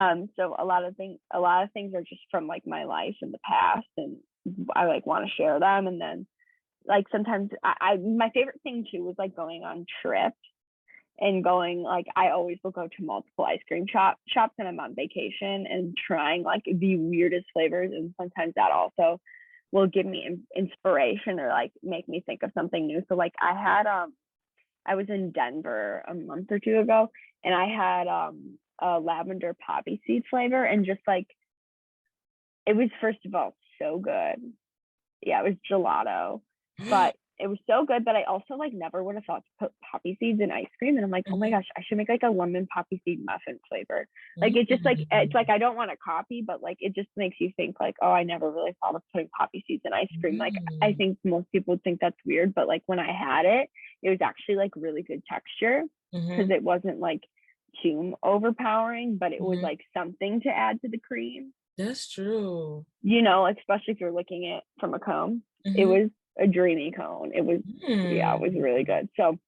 So a lot of things are just from like my life in the past, and I like want to share them. And then like sometimes my favorite thing too was like going on trips and going like I always will go to multiple ice cream shops and I'm on vacation and trying like the weirdest flavors, and sometimes that also will give me inspiration or like make me think of something new. So like I was in Denver a month or two ago, and I had a lavender poppy seed flavor, and just like it was, first of all, so good. Yeah, it was gelato, but it was so good that I also like never would have thought to put poppy seeds in ice cream. And I'm like, oh my Mhm. gosh, I should make like a lemon poppy seed muffin flavor. Like it just like it's Mm. like I don't want to copy, but like it just makes you think like, oh, I never really thought of putting poppy seeds in ice cream. Like I Mm. think most people would think that's weird, but like when I had it, it was actually like really good texture because Mhm. it wasn't like too overpowering, but it was Mhm. like something to add to the cream, That's true. especially if you're looking at it from a cone. It Mhm. was a dreamy cone. Yeah, it was Mm. really good. So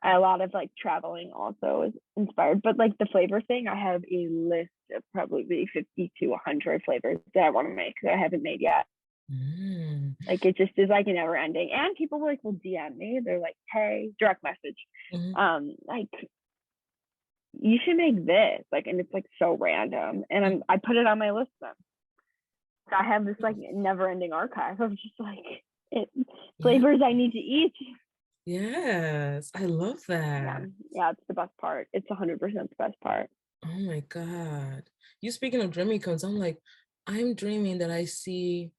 a lot of like traveling also is inspired. But like the flavor thing, I have a list of probably 50 to 100 flavors that I want to make that I haven't made yet. Mm. Like it just is like a never ending. And people like will DM me. They're like, hey, direct message. Mhm. Like you should make this. Like, and it's like so random. And I put it on my list then. I have this like never ending archive of just like it, Yeah. flavors I need to eat. Yes. I love Yeah, that. yeah, it's the best part. It's 100% the best part. Oh my God. You speaking of dreamy cones, I'm like, I'm dreaming that I see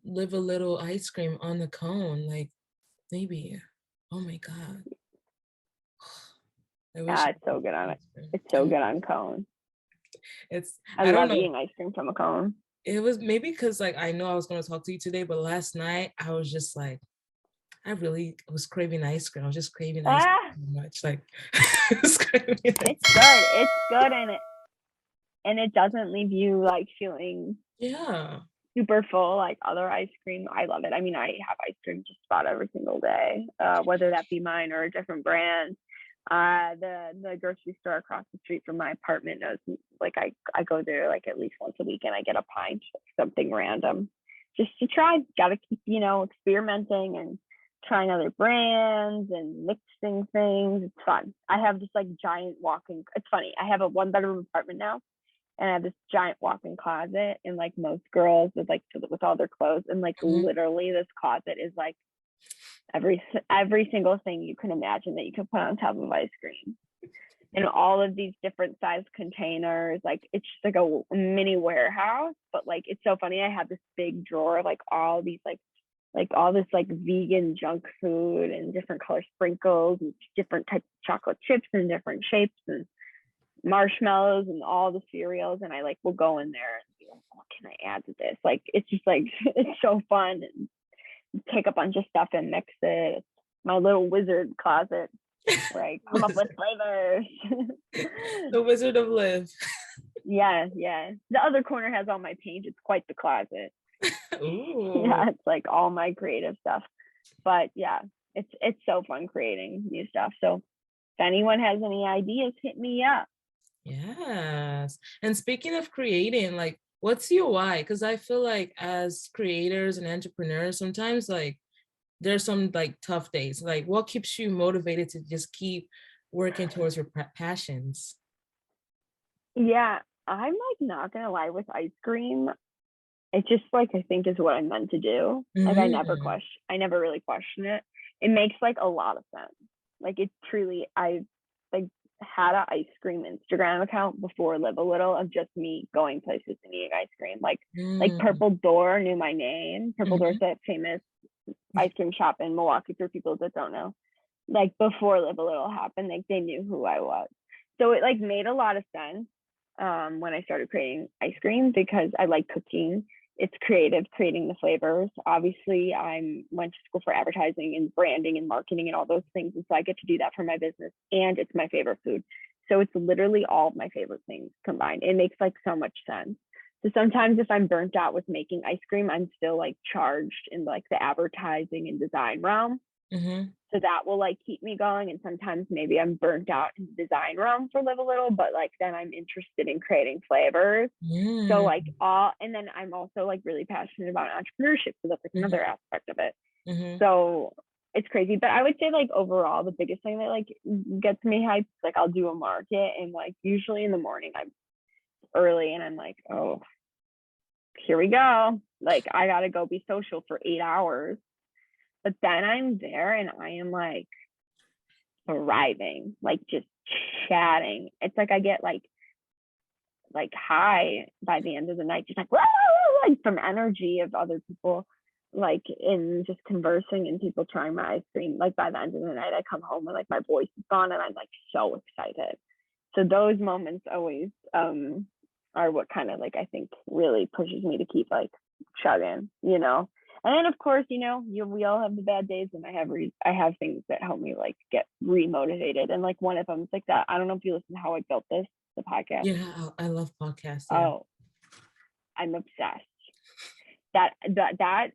live a little ice cream on the cone. Like maybe. Oh my God. I wish Yeah, I it's so could good on get it. ice cream. It's so good on cone. It's I I don't love know. eating ice cream from a cone. It was maybe because like I know I was gonna talk to you today, but last night I was just like, I really was craving ice cream. I was just craving ice Ah, cream so much. Like I was craving it's ice. good. It's good, and it doesn't leave you like feeling Yeah. super full like other ice cream. I love it. I mean, I have ice cream just about every single day, whether that be mine or a different brand. The grocery store across the street from my apartment knows like I go there like at least once a week and I get a pint of something random just to try. Got to keep experimenting and trying other brands and mixing things. It's fun. I have this like giant walking. It's funny. I have a one bedroom apartment now, and I have this giant walk-in closet, and like most girls with all their clothes, and like Mhm. literally this closet is like every single thing you can imagine that you can put on top of ice cream in all of these different size containers. Like it's just like a mini warehouse, but like it's so funny. I have this big drawer of like all these like all this like vegan junk food and different color sprinkles and different types of chocolate chips and different shapes and marshmallows and all the cereals, and I like will go in there and be like, what can I add to this? Like it's just like it's so fun, and take a bunch of stuff and mix it. It's my little wizard closet where I come up with Wizard. flavors. The Wizard of Live. Yeah, yeah. The other corner has all my paint. It's quite the closet. Ooh. Yeah, it's like all my creative stuff. But yeah, it's so fun creating new stuff. So if anyone has any ideas, hit me up. Yes. And speaking of creating, like, what's your why? Because I feel like as creators and entrepreneurs, sometimes like there's some like tough days. Like, what keeps you motivated to just keep working towards your passions? Yeah, I'm like not gonna lie with ice cream. It just like I think is what I'm meant to do. Like Mm. I never really question it. It makes like a lot of sense. Like it truly I like had an ice cream Instagram account before Live a Little of just me going places and eating ice cream. Like Mm. Purple Door knew my name. Purple Door's Mhm. that famous ice cream shop in Milwaukee for people that don't know. Like before Live a Little happened, like they knew who I was. So it like made a lot of sense when I started creating ice cream because I like cooking. It's creative, creating the flavors. Obviously, I went to school for advertising and branding and marketing and all those things, and so I get to do that for my business. And it's my favorite food, so it's literally all of my favorite things combined. It makes like so much sense. So sometimes if I'm burnt out with making ice cream, I'm still like charged in like the advertising and design realm. Mm-hmm. So that will like keep me going. And sometimes maybe I'm burnt out in the design realm for Live a Little, but like then I'm interested in creating flavors. So Mm-hmm. like all, and then I'm also like really passionate about entrepreneurship. So that's like another aspect of it. Mm-hmm. So it's crazy. But I would say like overall, the biggest thing that like gets me hyped, like I'll do a market and like usually in the morning I'm early and I'm like, oh, here we go. Like I gotta go be social for 8 hours. But then I'm there and I am like thriving, like just chatting. It's like I get like high by the end of the night, just like from energy of other people, like in just conversing and people trying my ice cream. Like by the end of the night, I come home and like my voice is gone and I'm like so excited. So those moments always are what kind of like I think really pushes me to keep like chugging, you know. And then of course, you know, we all have the bad days, and I have things that help me like get remotivated. And like one of them is like that. I don't know if you listen to How I Built This, the podcast. Yeah, I love podcasts. Yeah. Oh, I'm obsessed. That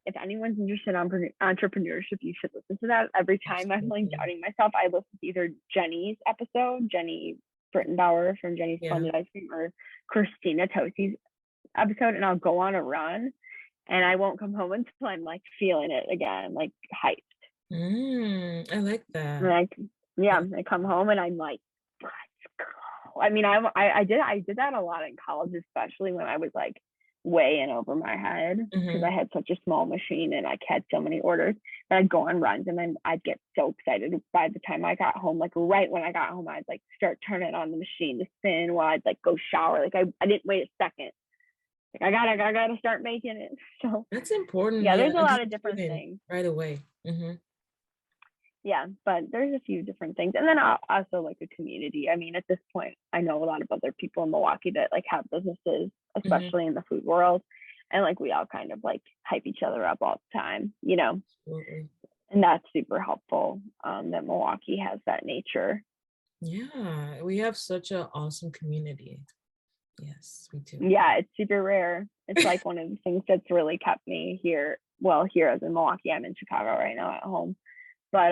if anyone's interested in entrepreneurship, you should listen to that. Every time I'm like Absolutely. doubting myself, I listen to either Jenny's episode, Jenny Brittenbauer from Jenny's Yeah. Splendid Ice Cream, or Christina Tosi's episode, and I'll go on a run, and I won't come home until I'm like feeling it again, like hyped. I like that. Like, yeah, Yeah. I come home and I'm like, let's go. I mean, I did that a lot in college, especially when I was like way in over my head because I Mm-hmm. had such a small machine and I had so many orders. But I'd go on runs and then I'd get so excited by the time I got home. Like right when I got home, I'd like start turning on the machine to spin while I'd like go shower. Like I didn't wait a second. Like I gotta start making it. So That's important. yeah, Yeah. there's a And lot just of different feeling things. right away. Mm-hmm. Yeah, but there's a few different things. And then also like a community. I mean, at this point, I know a lot of other people in Milwaukee that like have businesses, Mm-hmm. especially in the food world. And like we all kind of like hype each other up all the time, you know, Absolutely. and that's super helpful that Milwaukee has that nature. Yeah. We have such an awesome community. Yes, we do. Yeah, it's super rare. It's like one of the things that's really kept me here. Well, here as in Milwaukee, I'm in Chicago right now at home. But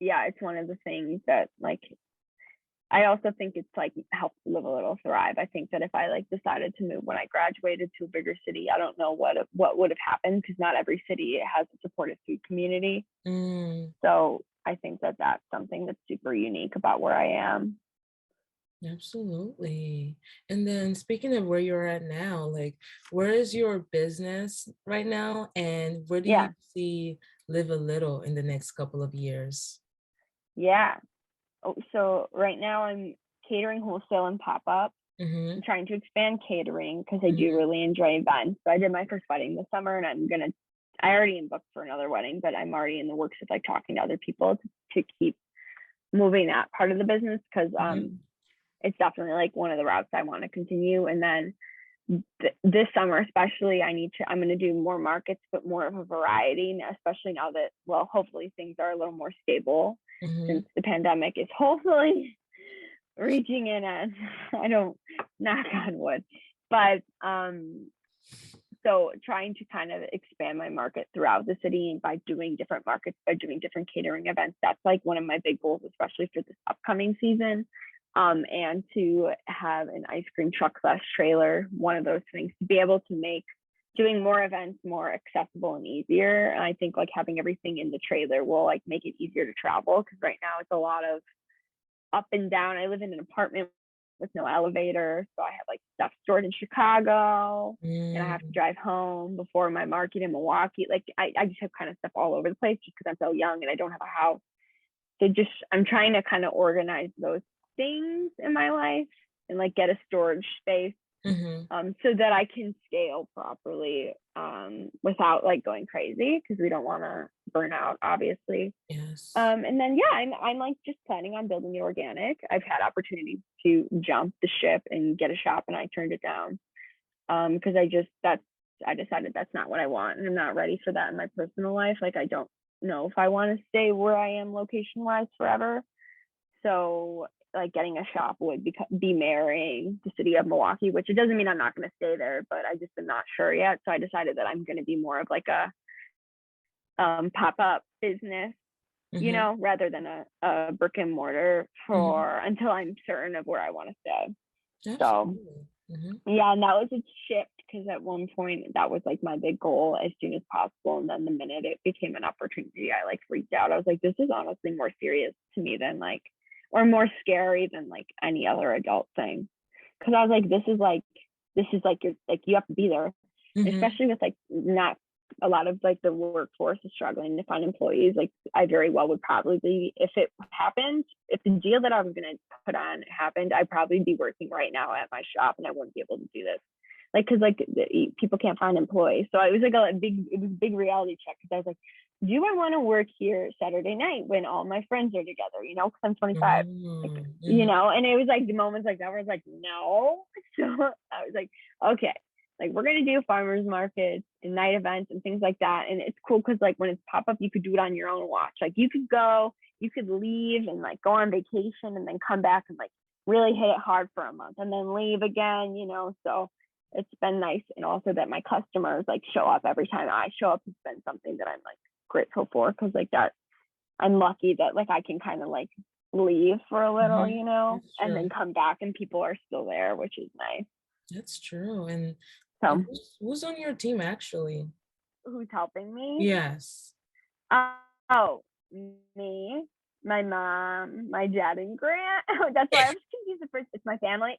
yeah, it's one of the things that like I also think it's like helps Live a Little thrive. I think that if I like decided to move when I graduated to a bigger city, I don't know what would have happened because not every city has a supportive food community. Mm, So I think that that's something that's super unique about where I am. absolutely. And then speaking of where you're at now, like where is your business right now and where do you Yeah, see Live a Little in the next couple of years? yeah. Oh, so right now I'm catering wholesale and pop up. Mm-hmm. I'm trying to expand catering because I do Mm-hmm. really enjoy events. So I did my first wedding this summer, and I already am booked for another wedding, but I'm already in the works of like talking to other people to keep moving that part of the business because Mm-hmm. it's definitely like one of the routes I want to continue. And then this summer, especially, I'm going to do more markets, but more of a variety, especially now that, well, hopefully things are a little more stable Mm-hmm. since the pandemic is hopefully reaching in as I don't knock on wood, but so trying to kind of expand my market throughout the city by doing different markets, by doing different catering events. That's like one of my big goals, especially for this upcoming season. And to have an ice cream truck slash trailer, one of those things, to be able to make doing more events more accessible and easier. And I think like having everything in the trailer will like make it easier to travel because right now it's a lot of up and down. I live in an apartment with no elevator, so I have like stuff stored in Chicago, and I have to Mm, drive home before my market in Milwaukee. Like I just have kind of stuff all over the place just because I'm so young and I don't have a house. So just I'm trying to kind of organize those things in my life and like get a storage space mm-hmm. so that I can scale properly without like going crazy because we don't want to burn out, obviously. Yes. And then yeah, I'm like just planning on building it organic. I've had opportunities to jump the ship and get a shop, and I turned it down because I decided that's not what I want, and I'm not ready for that in my personal life. Like I don't know if I want to stay where I am location wise forever. So like getting a shop would be marrying the city of Milwaukee, which it doesn't mean I'm not going to stay there, but I just am not sure yet. So I decided that I'm going to be more of like a pop up business, Mm-hmm. rather than a brick and mortar Mm-hmm. until I'm certain of where I want to stay. So Absolutely. Mm-hmm. yeah, and that was a shift because at one point that was like my big goal as soon as possible. And then the minute it became an opportunity, I like freaked out. I was like, this is honestly more serious to me than like, or more scary than like any other adult thing. Cause I was like, this is like, you're like, you have to be there, Mm-hmm. especially with like not a lot of like the workforce is struggling to find employees. Like I very well would probably be, if it happened, if the deal that I was going to put on happened, I'd probably be working right now at my shop and I wouldn't be able to do this. Like, cause like people can't find employees. So it was like it was a big reality check. Cause I was like, do I want to work here Saturday night when all my friends are together, cause I'm 25, like, Mm-hmm. and it was like the moments like that where I was like, no. So I was like, okay, like we're gonna do farmers markets and night events and things like that. And it's cool because like when it's pop up, you could do it on your own watch. Like you could go, you could leave and like go on vacation and then come back and like really hit it hard for a month and then leave again. So it's been nice. And also that my customers like show up every time I show up. It's been something that I'm like grateful for because like that I'm lucky that like I can kind of like leave for a little, Mm-hmm. That's and true. then come back and people are still there, which is nice. That's true. And So who's on your team actually? who's helping me? Yes. Uh, oh, me, my mom, my dad, and Grant. That's why I was confused at first. It's my family,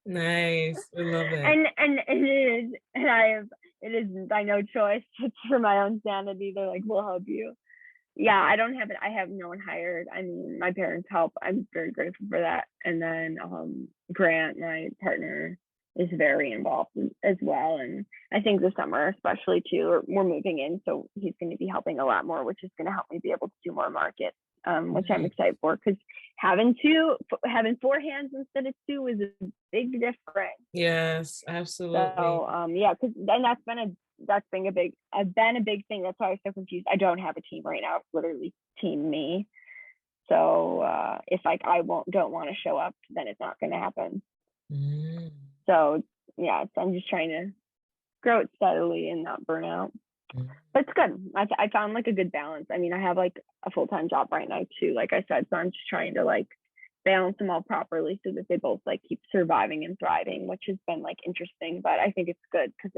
Nice. We love it. and it is, and it is by no choice. It's for my own sanity. They're like, we'll help you. Yeah, I don't have it. I have no one hired. I mean, my parents help. I'm very grateful for that. And then Grant, my partner, is very involved as well. And I think this summer, especially too, we're moving in, so he's going to be helping a lot more, which is going to help me be able to do more markets, which I'm Nice. excited for because having four hands instead of two is a big difference. Yes, absolutely. So yeah, because then that's been a big I've been a big thing. That's why I was so confused. I don't have a team right now. It's literally team me. So if like I don't want to show up, then it's not going to happen. Mm. So yeah, so I'm just trying to grow it steadily and not burn out. Mm. But it's good. I found like a good balance. I mean, I have like a full-time job right now too, like I said. So I'm just trying to like balance them all properly so that they both like keep surviving and thriving, which has been like interesting. But I think it's good because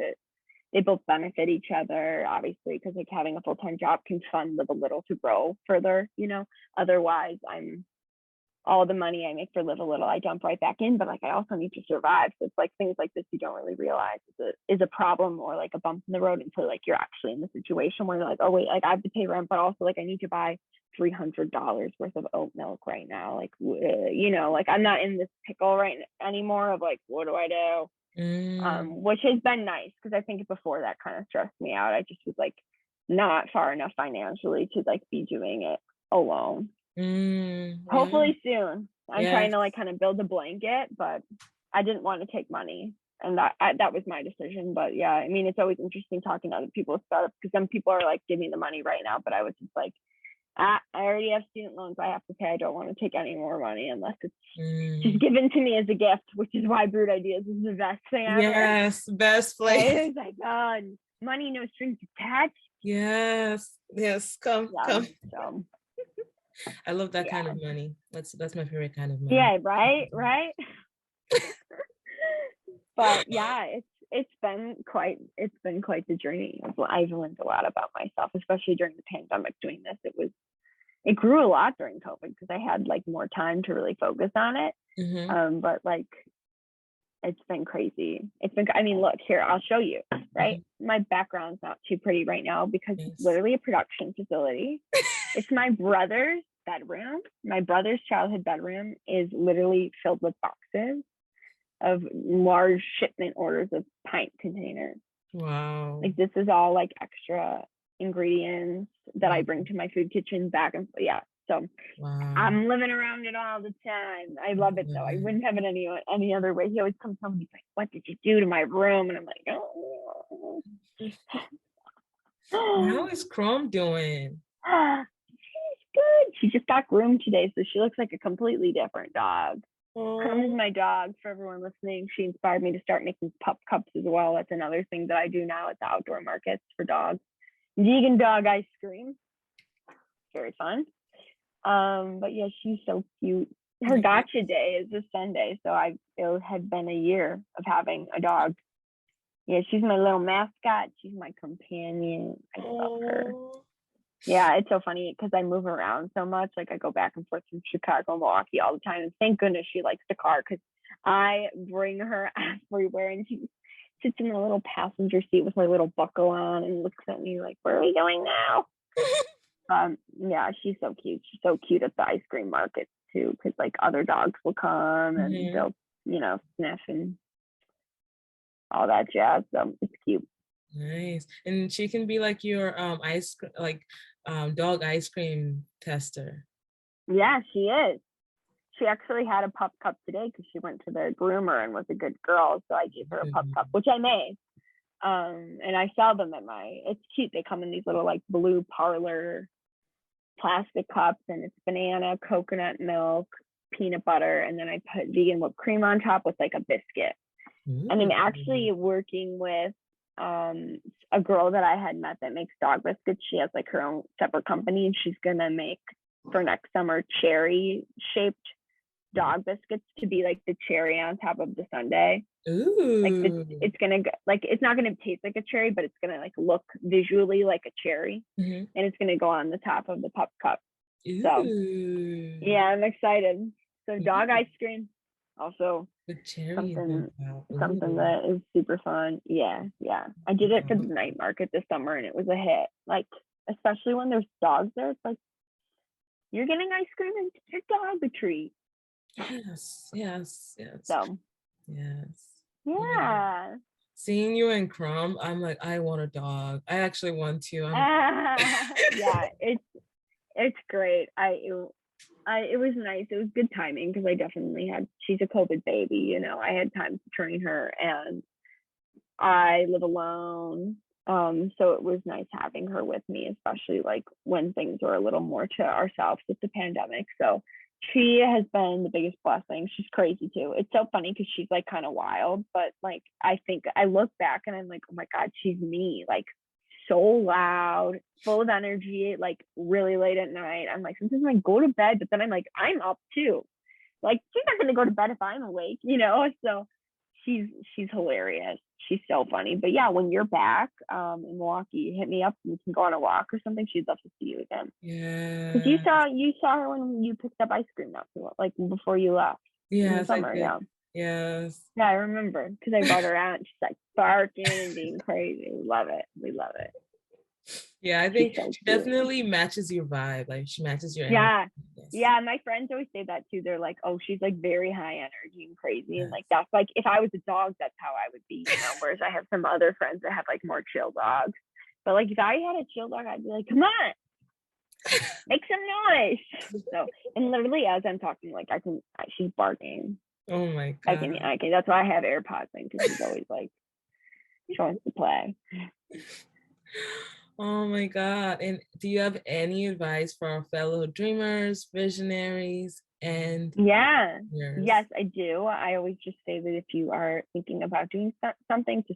they both benefit each other, obviously, because like having a full-time job can fund Live a Little to grow further. Otherwise I'm all the money I make for Live a Little, I dump right back in, but like I also need to survive. So it's like things like this you don't really realize is a problem or like a bump in the road until like you're actually in the situation where you're like, oh wait, like I have to pay rent, but also like I need to buy $300 worth of oat milk right now. Like like I'm not in this pickle right anymore of like, what do I do? Mm. Which has been nice because I think before that kind of stressed me out. I just was like not far enough financially to like be doing it alone. Mm. Yeah. Hopefully soon. I'm trying Yes. to like kind of build a blanket, but I didn't want to take money, and that was my decision. But yeah, I mean, it's always interesting talking to other people's startups because some people are like, give me the money right now, but I was just like, I already have student loans I have to pay. I don't want to take any more money unless it's just Mm. given to me as a gift, which is why Brood Ideas is the best thing ever. Yes. Best place. It's like, God, money, no strings attached. Yes. Yes. Come. Yeah. Come. So I love that kind yeah. of money. That's my favorite kind of money. Yeah, right. But yeah, it's been quite the journey. I've learned a lot about myself, especially during the pandemic doing this. It grew a lot during COVID because I had like more time to really focus on it. Mm-hmm. But like it's been crazy. I mean, look here, I'll show you, right? Mm-hmm. My background's not too pretty right now because it's Yes. literally a production facility. It's my brother's bedroom. My brother's childhood bedroom is literally filled with boxes of large shipment orders of pint containers. Wow. Like this is all like extra ingredients that I Wow. bring to my food kitchen back and yeah. So Wow. I'm living around it all the time. I I love it though. love I it. wouldn't have it any other way. He always comes home and he's like, "What did you do to my room?" And I'm like, "Oh." How is Chrome doing? She's good. She just got groomed today, so she looks like a completely different dog. Crumb is Oh, my dog. For everyone listening, she inspired me to start making pup cups as well. That's another thing that I do now at the outdoor markets for dogs. Vegan dog ice cream. very fun. But yeah, she's so cute. Her gotcha day is this Sunday, so it had been a year of having a dog. Yeah, she's my little mascot. She's my companion. I love her. Yeah, it's so funny because I move around so much. Like I go back and forth from Chicago and Milwaukee all the time. And thank goodness she likes the car because I bring her everywhere and she sits in the little passenger seat with her little buckle on and looks at me like, where are we going now? Yeah, she's so cute. She's so cute at the ice cream market too, because like other dogs will come and they'll, sniff and all that jazz. So it's cute. Nice. And she can be like your dog ice cream tester. Yeah, she is. She actually had a pup cup today because she went to the groomer and was a good girl. So I gave her a pup cup, which I made. And I sell them it's cute. They come in these little like blue parlor plastic cups, and it's banana, coconut milk, peanut butter, and then I put vegan whipped cream on top with like a biscuit. And I'm actually working with a girl that I had met that makes dog biscuits. She has like her own separate company, and she's gonna make for next summer cherry shaped dog biscuits to be like the cherry on top of the sundae. Ooh. Like it's gonna like, it's not gonna taste like a cherry, but it's gonna like look visually like a cherry, and it's gonna go on the top of the pup cup. Ooh. So yeah, I'm excited. So dog ice cream, also something that is super fun. Yeah. I did it for the night market this summer, and it was a hit. Like especially when there's dogs there, it's like you're getting ice cream and your dog a treat. Yes. So yes. Yeah. Seeing you and Crumb, I'm like, I want a dog. I actually want to. Yeah, it's great. It was nice. It was good timing because I definitely she's a COVID baby, I had time to train her, and I live alone. So it was nice having her with me, especially like when things were a little more to ourselves with the pandemic. So she has been the biggest blessing. She's crazy too. It's so funny because she's like kind of wild, but like I think I look back and I'm like, oh my God, she's me. Like so loud, full of energy, like really late at night. I'm like, sometimes I go to bed, but then I'm like, I'm up too. Like she's not gonna go to bed if I'm awake, So she's hilarious. She's so funny. But yeah, when you're back in Milwaukee, hit me up and we can go on a walk or something. She'd love to see you again. Yeah. Because you saw her when you picked up ice cream like before you left. Yeah. Summer, yeah. Yes. Yeah, I remember because I brought her out and she's like barking and being crazy. We love it. Yeah, I think she definitely matches your vibe. Like she matches your energy. Yeah. My friends always say that too. They're like, oh, she's like very high energy and crazy. And like that's like if I was a dog, that's how I would be, whereas I have some other friends that have like more chill dogs. But like if I had a chill dog, I'd be like, come on, make some noise. So and literally as I'm talking, like she's barking. Oh my God. I can that's why I have AirPods in, because she's always like she wants to play. Oh my God. And do you have any advice for our fellow dreamers, visionaries, and yes, I do. I always just say that if you are thinking about doing something, to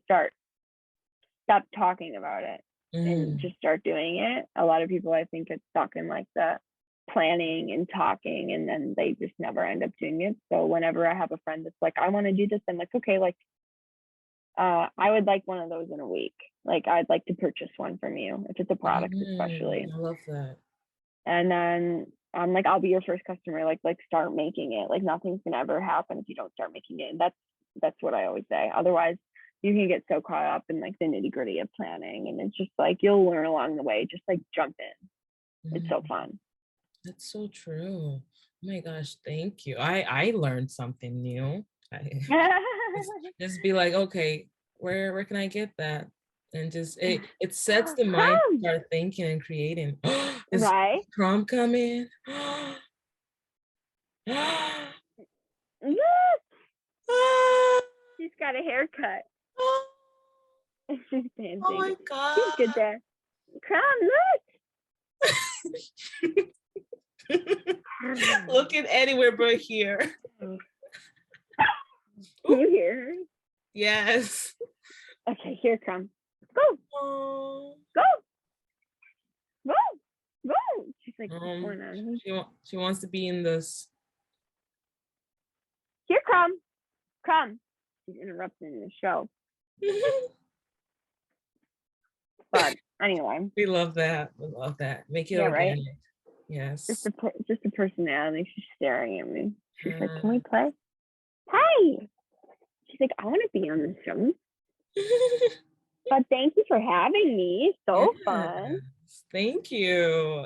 stop talking about it and just start doing it. A lot of people, I think, get stuck in like the planning and talking, and then they just never end up doing it. So whenever I have a friend that's like, I want to do this, I'm like, okay, like I would like one of those in a week. Like I'd like to purchase one from you if it's a product, especially. I love that. And then I'm like, I'll be your first customer. Like start making it. Like nothing's gonna ever happen if you don't start making it. And that's what I always say. Otherwise, you can get so caught up in like the nitty gritty of planning, and it's just like you'll learn along the way. Just like jump in. It's so fun. That's so true. Oh my gosh, thank you. I learned something new. Just be like, okay, where can I get that? And just it sets the mind to start thinking and creating. Is Prom coming? She's got a haircut. She's dancing. Oh my God. She's good there. Prom, look. Looking anywhere but here. Can you hear her? Yes. Okay, here it comes. Go. Oh. Go. Go. Woo! She's like, what's Um, going on? she wants to be in this. Here, Crumb. Crumb. She's interrupting the show. But anyway. We love that. We love that. Make it Yeah, organic. right? Yes. Just a personality. She's staring at me. She's like, can we Uh, play? Hi. She's like, I want to be on the show. But thank you for having me. So fun. yes. Thank you.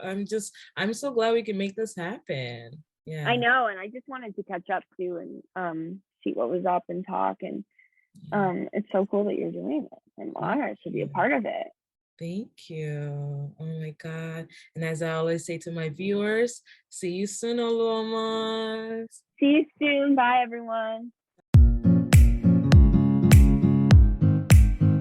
I'm so glad we can make this happen. Yeah. I know, and I just wanted to catch up too and see what was up and talk. And it's so cool that you're doing it. I'm honored to be a part of it. Thank you. Oh my God. And as I always say to my viewers, see you soon, Olomas. See you soon. Bye, everyone.